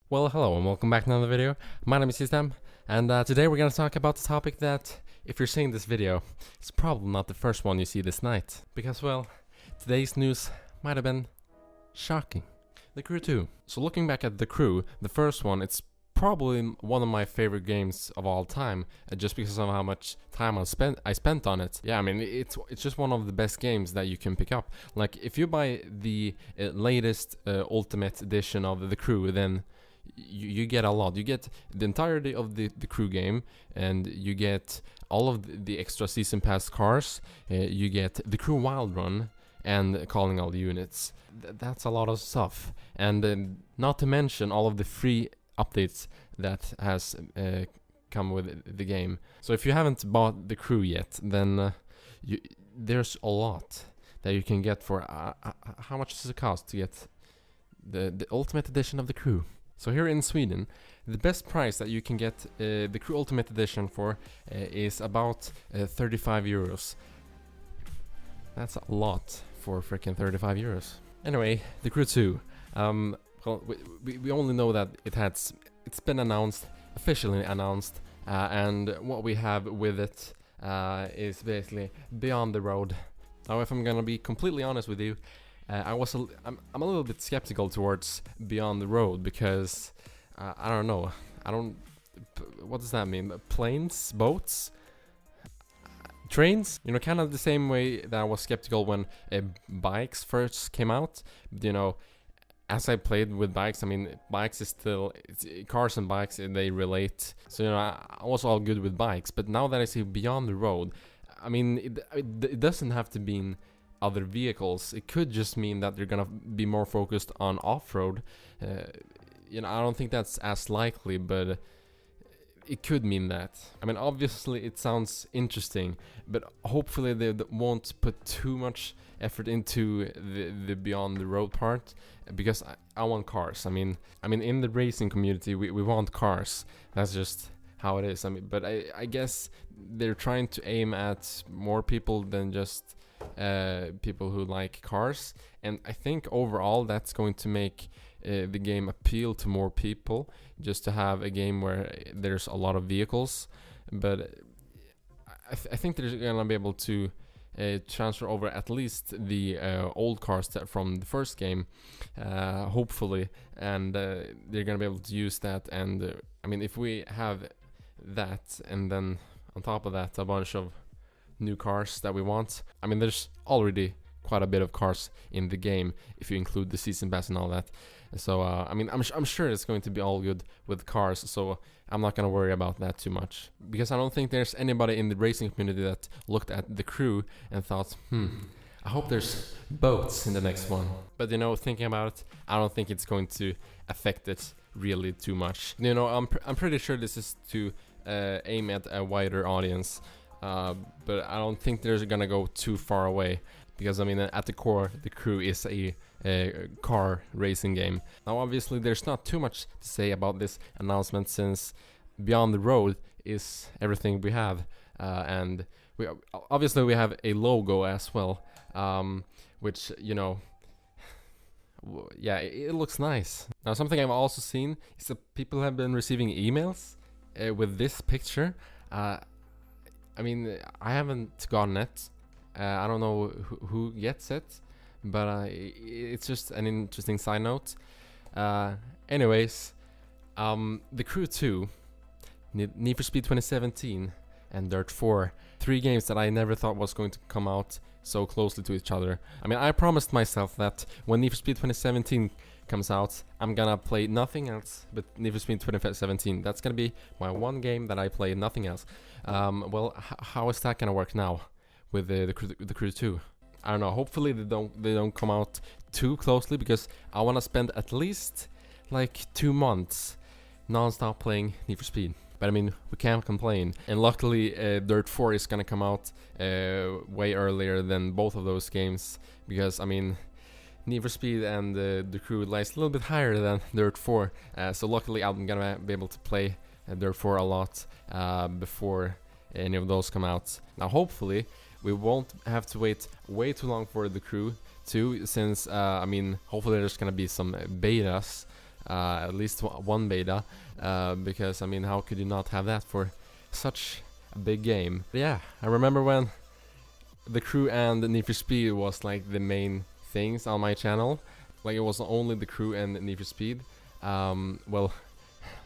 Well, hello and welcome back to another video. My name is SkiStam, and today we're going to talk about the topic that, if you're seeing this video, it's probably not the first one you see this night. Because, well, today's news might have been shocking. The Crew 2. So looking back at The Crew, the first one, it's probably one of my favorite games of all time, just because of how much time I spent on it. Yeah, I mean, it's just one of the best games that you can pick up. Like, if you buy the latest Ultimate Edition of The Crew, then you get a lot. You get the entirety of the Crew game, and you get all of the extra season pass cars. You get the Crew Wild Run and calling all the units. That's a lot of stuff, and not to mention all of the free updates that has come with the game. So if you haven't bought the Crew yet, then there's a lot that you can get for how much does it cost to get the Ultimate Edition of the Crew? So here in Sweden, the best price that you can get the Crew Ultimate Edition for is about 35 euros. That's a lot for freaking 35 euros. Anyway, the Crew 2. Well, we only know that it's been announced, officially announced, and what we have with it is basically Beyond the Road. Now, if I'm gonna be completely honest with you, I'm a little bit skeptical towards Beyond the Road because I don't know. What does that mean? Planes, boats, trains? You know, kind of the same way that I was skeptical when bikes first came out. You know, as I played with bikes, I mean, bikes is still cars and bikes, they relate. So you know, I was all good with bikes. But now that I see Beyond the Road, I mean, it doesn't have to be other vehicles. It could just mean that they're gonna be more focused on off-road. You know, I don't think that's as likely, but it could mean that. I mean, obviously it sounds interesting, but hopefully they won't put too much effort into the Beyond the Road part, because I want cars. I mean in the racing community we want cars. That's just how it is. I mean, but I guess they're trying to aim at more people than just people who like cars, and I think overall that's going to make the game appeal to more people, just to have a game where there's a lot of vehicles. But I think they're gonna be able to transfer over at least the old cars from the first game, hopefully, and they're gonna be able to use that. And I mean, if we have that, and then on top of that a bunch of new cars that we want. I mean, there's already quite a bit of cars in the game if you include the season pass and all that. So I mean, I'm sure it's going to be all good with cars, so I'm not gonna worry about that too much, because I don't think there's anybody in the racing community that looked at the Crew and thought, I hope there's boats in the next one. But you know, thinking about it, I don't think it's going to affect it really too much. You know, I'm pretty sure this is to aim at a wider audience. But I don't think they're gonna go too far away, because I mean, at the core, the Crew is a car racing game. Now, obviously, there's not too much to say about this announcement, since Beyond the Road is everything we have, and we have a logo as well, which, you know, yeah, it looks nice. Now, something I've also seen is that people have been receiving emails with this picture. I mean, I haven't gotten it. I don't know who gets it, but it's just an interesting side note. Anyways, the Crew 2, Need for Speed 2017, and Dirt 4. 3 games that I never thought was going to come out so closely to each other. I mean, I promised myself that when Need for Speed 2017 comes out, I'm gonna play nothing else but Need for Speed 2017. That's gonna be my one game that I play, nothing else. Well, how is that gonna work now with the Crew 2? I don't know. Hopefully they don't come out too closely, because I wanna spend at least like 2 months non-stop playing Need for Speed. But I mean, we can't complain. And luckily, Dirt 4 is gonna come out way earlier than both of those games, because I mean, Need for Speed and the Crew lies a little bit higher than Dirt 4. So luckily, I'm gonna be able to play Dirt 4 a lot before any of those come out. Now, hopefully, we won't have to wait way too long for the Crew 2, since I mean, hopefully there's gonna be some betas at least one beta, because I mean, how could you not have that for such a big game? But yeah, I remember when the Crew and the Need for Speed was like the main things on my channel. Like, it was only the Crew and Need for Speed. Well,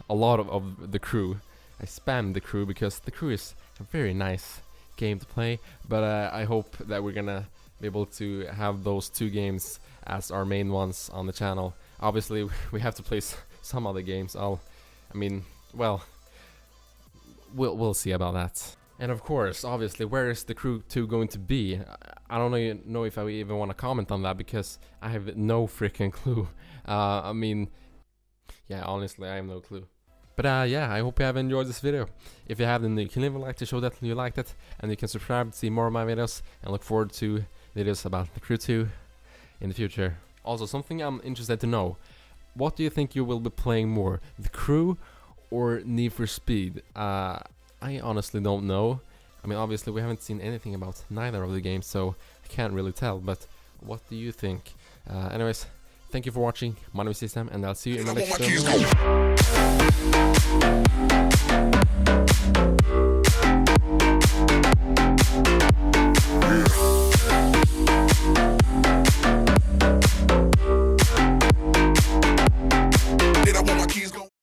a lot of the Crew. I spammed the Crew because the Crew is a very nice game to play, but I hope that we're gonna be able to have those two games as our main ones on the channel. Obviously, we have to play some other games. I mean, well, we'll see about that. And of course, obviously, where is the Crew 2 going to be? I don't know if I even want to comment on that, because I have no freaking clue. I mean, yeah, honestly, I have no clue. But yeah, I hope you have enjoyed this video. If you have, then you can leave a like to show that you liked it, and you can subscribe to see more of my videos, and look forward to videos about the Crew 2 in the future. Also, something I'm interested to know: what do you think you will be playing more, the Crew or Need for Speed? I honestly don't know. I mean, obviously we haven't seen anything about neither of the games, so I can't really tell, but what do you think? Anyways, thank you for watching. My name is SkiStam, and I'll see you in my next video.